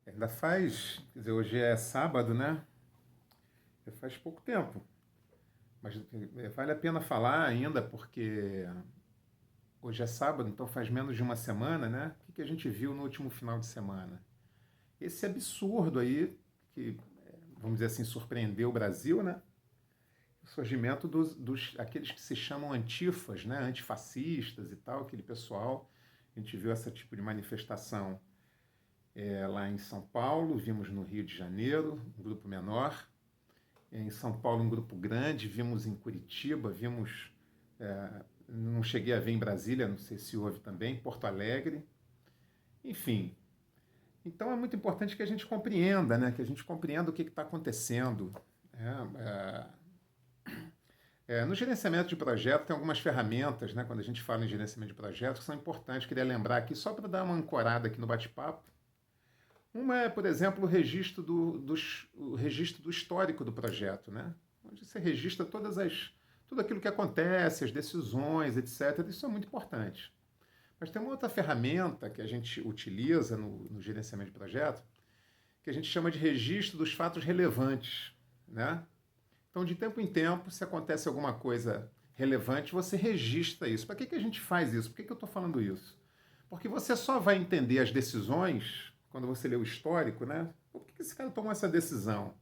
Ainda faz, quer dizer, hoje é sábado, né? Faz pouco tempo, mas vale a pena falar ainda porque hoje é sábado, então faz menos de uma semana, né? O que a gente viu no último final de semana? Esse absurdo aí, que, vamos dizer assim, surpreendeu o Brasil, né? O surgimento dos aqueles que se chamam antifas, né? Antifascistas e tal, aquele pessoal. A gente viu esse tipo de manifestação lá em São Paulo, vimos no Rio de Janeiro, um grupo menor. Em São Paulo, um grupo grande, vimos em Curitiba, vimos. Não cheguei a ver em Brasília, não sei se houve também, Porto Alegre, enfim. Então é muito importante que a gente compreenda, né? Que a gente compreenda o que está acontecendo. É, no gerenciamento de projeto tem algumas ferramentas, né? Quando a gente fala em gerenciamento de projetos, que são importantes. Queria lembrar aqui, só para dar uma ancorada aqui no bate-papo. Uma é, por exemplo, o registro do histórico do projeto, né? Onde você registra tudo aquilo que acontece, as decisões, etc. Isso é muito importante. Mas tem uma outra ferramenta que a gente utiliza no gerenciamento de projeto, que a gente chama de registro dos fatos relevantes, né? Então, de tempo em tempo, se acontece alguma coisa relevante, você registra isso. Para que a gente faz isso? Por que eu estou falando isso? Porque você só vai entender as decisões quando você lê o histórico, né? Por que esse cara tomou essa decisão?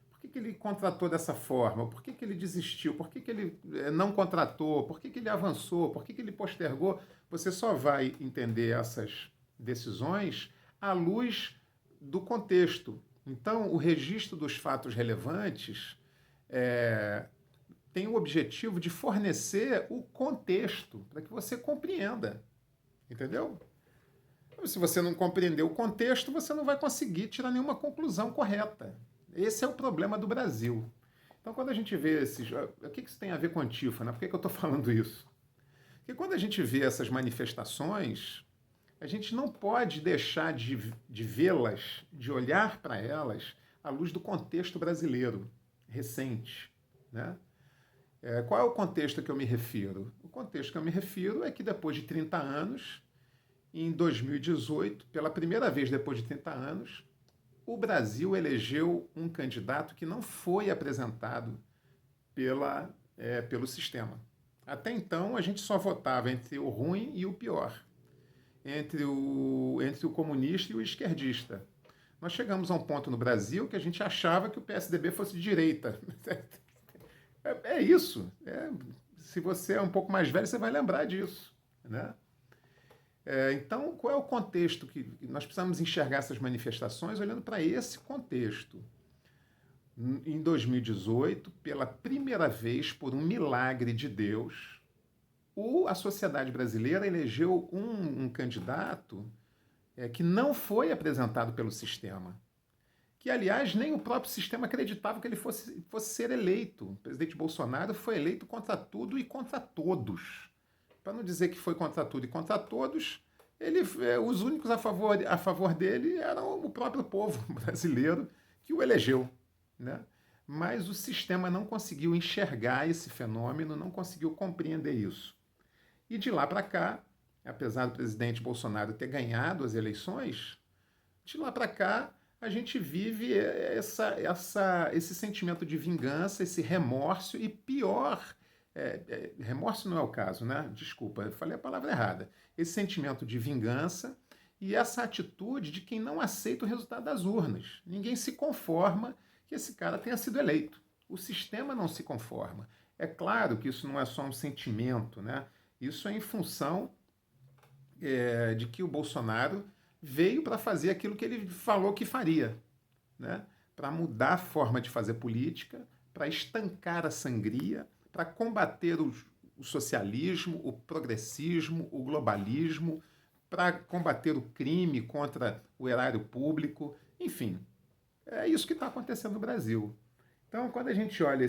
Por que ele contratou dessa forma? Por que ele desistiu? Por que ele não contratou? Por que ele avançou? Por que ele postergou? Você só vai entender essas decisões à luz do contexto. Então, o registro dos fatos relevantes é, tem o objetivo de fornecer o contexto para que você compreenda. Entendeu? Se você não compreender o contexto, você não vai conseguir tirar nenhuma conclusão correta. Esse é o problema do Brasil. Então, quando a gente vê esses. O que isso tem a ver com Antifa? Né? Por que eu estou falando isso? Porque quando a gente vê essas manifestações, a gente não pode deixar de vê-las, de olhar para elas, à luz do contexto brasileiro recente. Né? Qual é o contexto que eu me refiro? O contexto que eu me refiro é que depois de 30 anos, em 2018, pela primeira vez depois de 30 anos, o Brasil elegeu um candidato que não foi apresentado pelo sistema. Até então, a gente só votava entre o ruim e o pior, entre o comunista e o esquerdista. Nós chegamos a um ponto no Brasil que a gente achava que o PSDB fosse de direita. É isso. Se você é um pouco mais velho, você vai lembrar disso. Né? Então, qual é o contexto que nós precisamos enxergar essas manifestações olhando para esse contexto? Em 2018, pela primeira vez, por um milagre de Deus, a sociedade brasileira elegeu um candidato que não foi apresentado pelo sistema. Que, aliás, nem o próprio sistema acreditava que ele fosse ser eleito. O presidente Bolsonaro foi eleito contra tudo e contra todos. Para não dizer que foi contra tudo e contra todos, os únicos a favor dele eram o próprio povo brasileiro que o elegeu. Né? Mas o sistema não conseguiu enxergar esse fenômeno, não conseguiu compreender isso. E de lá para cá, apesar do presidente Bolsonaro ter ganhado as eleições, de lá para cá a gente vive esse sentimento de vingança, esse remorso e pior, remorso não é o caso, né? Desculpa, eu falei a palavra errada. Esse sentimento de vingança e essa atitude de quem não aceita o resultado das urnas. Ninguém se conforma que esse cara tenha sido eleito. O sistema não se conforma. É claro que isso não é só um sentimento, né? Isso é em função de que o Bolsonaro veio para fazer aquilo que ele falou que faria, né? Para mudar a forma de fazer política, para estancar a sangria, para combater o socialismo, o progressismo, o globalismo, para combater o crime contra o erário público, enfim, é isso que está acontecendo no Brasil. Então, quando a gente olha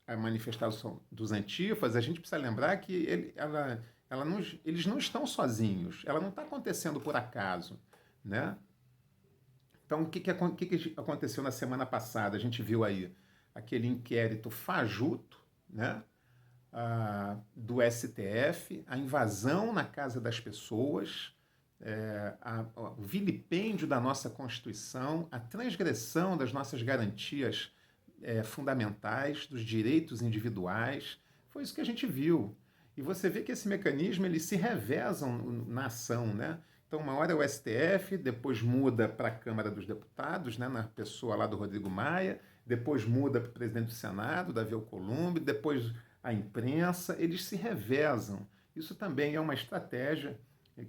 a manifestação dos antifas, a gente precisa lembrar que eles não estão sozinhos, ela não está acontecendo por acaso. Né? Então, o que aconteceu na semana passada? A gente viu aí aquele inquérito fajuto, né? Do STF, a invasão na casa das pessoas, o vilipêndio da nossa Constituição, a transgressão das nossas garantias fundamentais, dos direitos individuais. Foi isso que a gente viu. E você vê que esse mecanismo, eles se revezam na ação, né? Então, uma hora é o STF, depois muda para a Câmara dos Deputados, né, na pessoa lá do Rodrigo Maia, depois muda para o presidente do Senado, Davi Alcolumbre, depois a imprensa, eles se revezam. Isso também é uma estratégia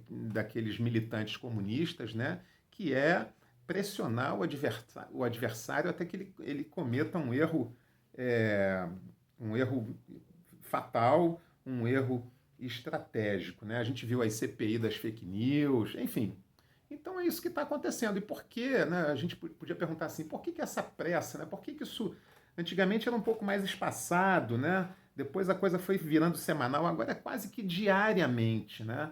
daqueles militantes comunistas, né, que é pressionar o adversário até que ele cometa um erro fatal, um erro estratégico. Né? A gente viu a CPI das fake news, enfim. Então é isso que está acontecendo. E por que, né, a gente podia perguntar assim, por que essa pressa? Né? Por que isso antigamente era um pouco mais espaçado, né? Depois a coisa foi virando semanal, agora é quase que diariamente, né?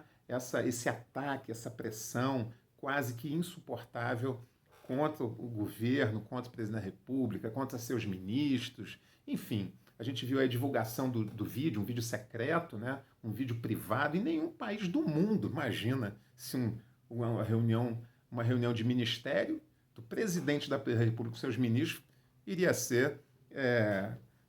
Esse ataque, essa pressão quase que insuportável contra o governo, contra o presidente da República, contra seus ministros, enfim. A gente viu a divulgação do vídeo, um vídeo secreto, né? Um vídeo privado. Em nenhum país do mundo, imagina, se uma reunião de ministério do presidente da República com seus ministros iria ser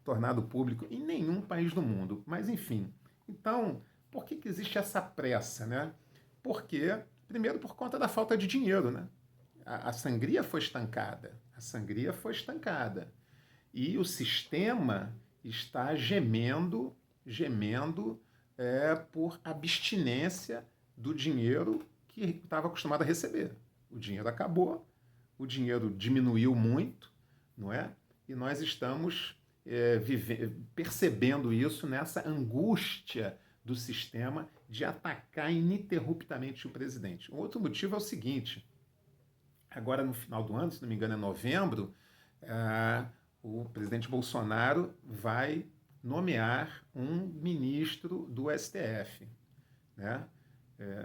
tornado público em nenhum país do mundo. Mas, enfim, então, por que existe essa pressa? Né? Porque, primeiro, por conta da falta de dinheiro. Né? A sangria foi estancada. A sangria foi estancada. E o sistema está gemendo por abstinência do dinheiro que estava acostumado a receber. O dinheiro acabou, o dinheiro diminuiu muito, não é? E nós estamos percebendo isso nessa angústia do sistema de atacar ininterruptamente o presidente. Um outro motivo é o seguinte, agora no final do ano, se não me engano é novembro, o presidente Bolsonaro vai nomear um ministro do STF. Né?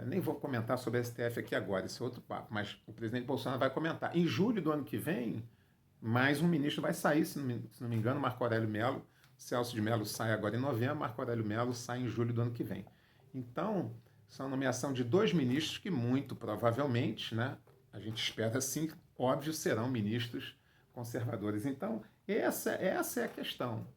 Nem vou comentar sobre o STF aqui agora, esse é outro papo, mas o presidente Bolsonaro vai comentar. Em julho do ano que vem, mais um ministro vai sair, se não me engano, Marco Aurélio Mello. Celso de Mello sai agora em novembro, Marco Aurélio Mello sai em julho do ano que vem. Então, são a nomeação de 2 ministros que muito provavelmente, né, a gente espera assim, óbvio, serão ministros conservadores. Então, essa é a questão.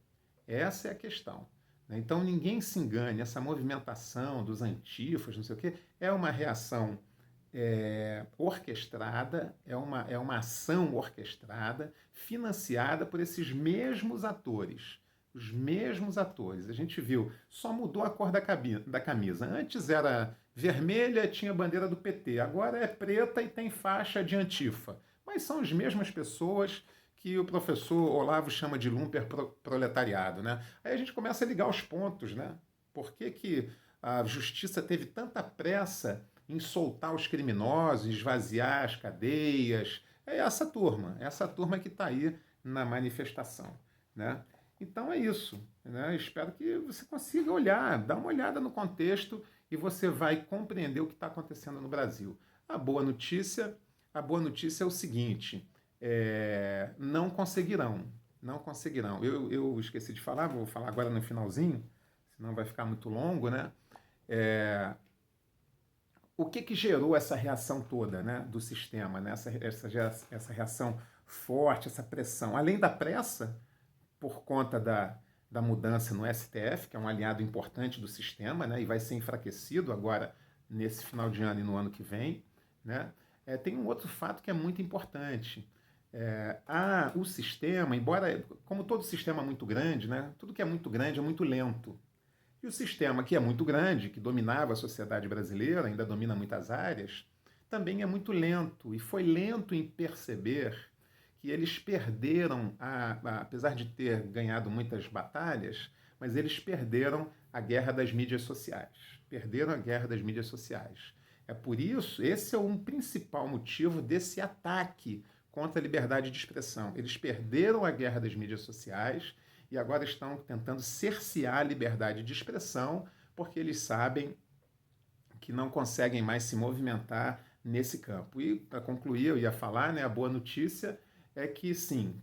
Essa é a questão. Então, ninguém se engane, essa movimentação dos antifas, não sei o quê, é uma reação orquestrada, é uma ação orquestrada, financiada por esses mesmos atores. Os mesmos atores. A gente viu, só mudou a cor da camisa. Antes era vermelha, tinha a bandeira do PT. Agora é preta e tem faixa de antifa. Mas são as mesmas pessoas que o professor Olavo chama de lumper proletariado. Né? Aí a gente começa a ligar os pontos. Né? Por que a justiça teve tanta pressa em soltar os criminosos, esvaziar as cadeias? É essa turma que está aí na manifestação. Né? Então é isso. Né? Espero que você consiga olhar, dar uma olhada no contexto e você vai compreender o que está acontecendo no Brasil. A boa notícia é o seguinte, não conseguirão. Não conseguirão. Eu esqueci de falar, vou falar agora no finalzinho, senão vai ficar muito longo, né? O que gerou essa reação toda, né, do sistema, né? Essa reação forte, essa pressão? Além da pressa, por conta da mudança no STF, que é um aliado importante do sistema, né, e vai ser enfraquecido agora nesse final de ano e no ano que vem, né? Tem um outro fato que é muito importante. O sistema, embora, como todo sistema muito grande, né, tudo que é muito grande é muito lento. E o sistema que é muito grande, que dominava a sociedade brasileira, ainda domina muitas áreas, também é muito lento. E foi lento em perceber que eles perderam, apesar de ter ganhado muitas batalhas, mas eles perderam a guerra das mídias sociais. Perderam a guerra das mídias sociais. É por isso, esse é um principal motivo desse ataque contra a liberdade de expressão. Eles perderam a guerra das mídias sociais e agora estão tentando cercear a liberdade de expressão porque eles sabem que não conseguem mais se movimentar nesse campo. E, para concluir, eu ia falar, né, a boa notícia é que, sim,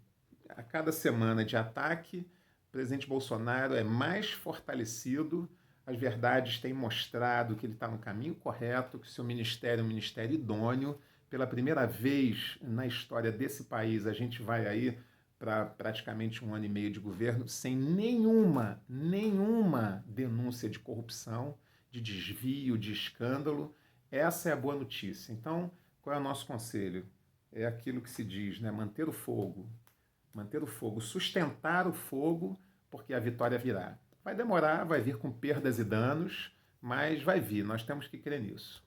a cada semana de ataque, o presidente Bolsonaro é mais fortalecido, as verdades têm mostrado que ele está no caminho correto, que o seu ministério é um ministério idôneo. Pela primeira vez na história desse país, a gente vai aí para praticamente 1 ano e meio de governo sem nenhuma denúncia de corrupção, de desvio, de escândalo. Essa é a boa notícia. Então, qual é o nosso conselho? É aquilo que se diz, né? Manter o fogo, sustentar o fogo, porque a vitória virá. Vai demorar, vai vir com perdas e danos, mas vai vir. Nós temos que crer nisso.